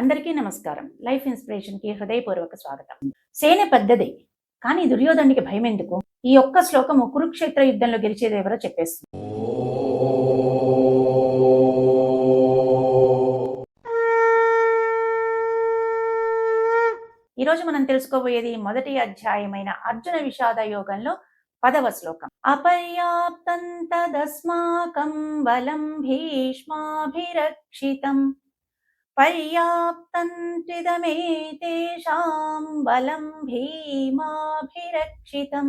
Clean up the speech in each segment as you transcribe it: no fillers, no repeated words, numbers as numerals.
అందరికీ నమస్కారం. Life inspiration కి హృదయపూర్వక స్వాగతం. సేన పెద్దది, కానీ దుర్యోధనుడికి భయం ఎందుకు? ఈ ఒక్క శ్లోకము కురుక్షేత్ర యుద్ధంలో గెలిచేది ఎవరో చెప్పేస్తుంది. ఈరోజు మనం తెలుసుకోబోయేది మొదటి అధ్యాయమైన అర్జున విషాద యోగంలో 10వ శ్లోకం. అపర్యాప్తం తదస్మాకం బలం భీష్మాభిరక్షితం పర్యాప్తం త్విదమేతేషాం బలం భీమాభిరక్షితం.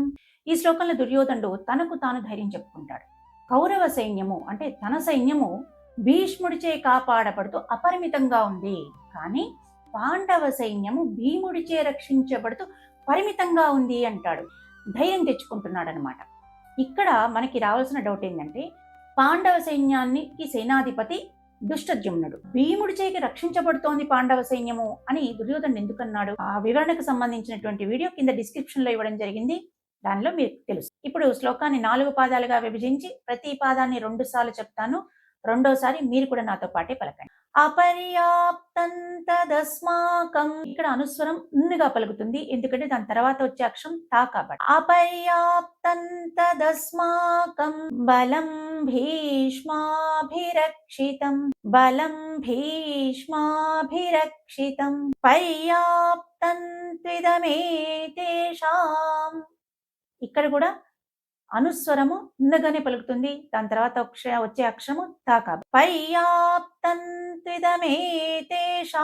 ఈ శ్లోకంలో దుర్యోధనుడు తనకు తాను ధైర్యం చెప్పుకుంటాడు. కౌరవ సైన్యము అంటే తన సైన్యము భీష్ముడిచే కాపాడబడుతూ అపరిమితంగా ఉంది, కానీ పాండవ సైన్యము భీముడిచే రక్షించబడుతూ పరిమితంగా ఉంది అంటాడు. ధైర్యం తెచ్చుకుంటున్నాడు అనమాట. ఇక్కడ మనకి రావాల్సిన డౌట్ ఏంటంటే, పాండవ సైన్యానికి సేనాధిపతి దుష్టజుమ్నుడు. భీముడి చేకి రక్షించబడుతోంది పాండవ సైన్యము అని దుర్యోధనుడు ఎందుకన్నాడు? ఆ వివరణకు సంబంధించినటువంటి వీడియో కింద డిస్క్రిప్షన్ లో ఇవ్వడం జరిగింది. దానిలో మీకు తెలుసు. ఇప్పుడు శ్లోకాన్ని 4 పాదాలుగా విభజించి ప్రతి పాదాన్ని 2 సార్లు చెప్తాను. రెండోసారి మీరు కూడా నాతో పాటే పలకండి. అపర్యాప్తం తదస్మాకం. ఇక్కడ అనుస్వరం న్నుగా పలుకుతుంది, ఎందుకంటే దాని తర్వాత వచ్చే అక్షరం తా కాబట్టి. అపర్యాప్తం తదస్మాకం బలం భీష్మాభిరక్షితం బలం భీష్మాభిరక్షితం పర్యాప్తం త్విదమేతేషాం. ఇక్కడ కూడా అనుస్వరము ఉన్నగానే పలుకుతుంది, దాని తర్వాత వచ్చే అక్షరము తా కాబట్టి. పర్యాప్తం త్విదమేతేషాం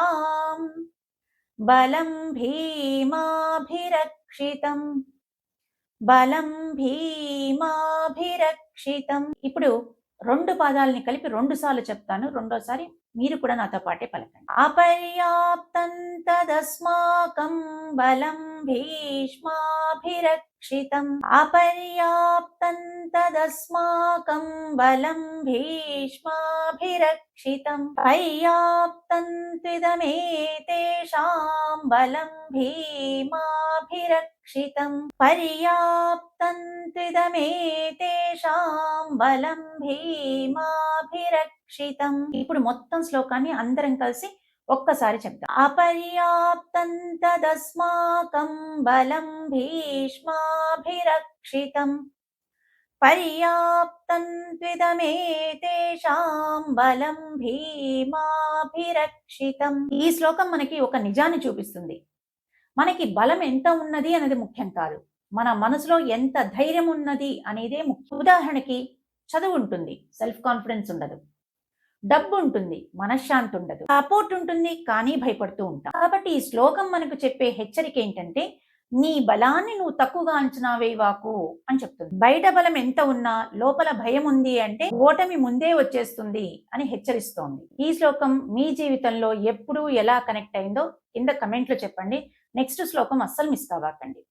బలం భీమాభిరక్షితం బలం భీమాభిరక్షితం. ఇప్పుడు 2 పాదాలని కలిపి 2 సార్లు చెప్తాను. రెండోసారి మీరు కూడా నాతో పాటే పలకండి. అపర్యాప్తం తదస్మాకం బలం భీష్మాభిరక్షితం అపర్యాప్తం తదస్మాకం బలం భీష్మాభిరక్షితం పర్యాప్తం త్విదమేతేషాం బలం భీమాభిరక్షితం పర్యాప్తం త్విదమేతేషాం బలం భీమాభిరక్షితం. ఇప్పుడు మొత్తం శ్లోకాన్ని అందరం కలిసి ఒక్కసారి చెప్తాం. అపర్యాప్తం తదస్మాకం బలం భీష్మాభిరక్షితం పర్యాప్తం త్విదమేతేషాం బలం భీమాభిరక్షితం. ఈ శ్లోకం మనకి ఒక నిజాన్ని చూపిస్తుంది. మనకి బలం ఎంత ఉన్నది అనేది ముఖ్యం కాదు, మన మనసులో ఎంత ధైర్యం ఉన్నది అనేదే ముఖ్యం. ఉదాహరణకి చదువు ఉంటుంది, సెల్ఫ్ కాన్ఫిడెన్స్ ఉండదు. డబ్బు ఉంటుంది, మనశ్శాంతి ఉండదు. సపోర్ట్ ఉంటుంది, కానీ భయపడుతూ ఉంటాం. కాబట్టి ఈ శ్లోకం మనకు చెప్పే హెచ్చరిక ఏంటంటే, నీ బలాన్ని నువ్వు తక్కువగా అంచనా వేయవాకు అని చెప్తుంది. బయట బలం ఎంత ఉన్నా లోపల భయం ఉంది అంటే ఓటమి ముందే వచ్చేస్తుంది అని హెచ్చరిస్తోంది. ఈ శ్లోకం మీ జీవితంలో ఎప్పుడు ఎలా కనెక్ట్ అయిందో కింద కమెంట్లో చెప్పండి. నెక్స్ట్ శ్లోకం అస్సలు మిస్ కావాకండి.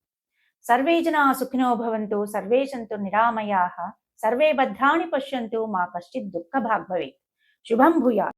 సర్వే జనా సుఖినో భవంతు, సర్వే సంతు నిరామయాః, సర్వే భద్రాణి పశ్యంతు, మా కశ్చిత్ దుఃఖ భాగ్ భవేత్. శుభం భూయాత్.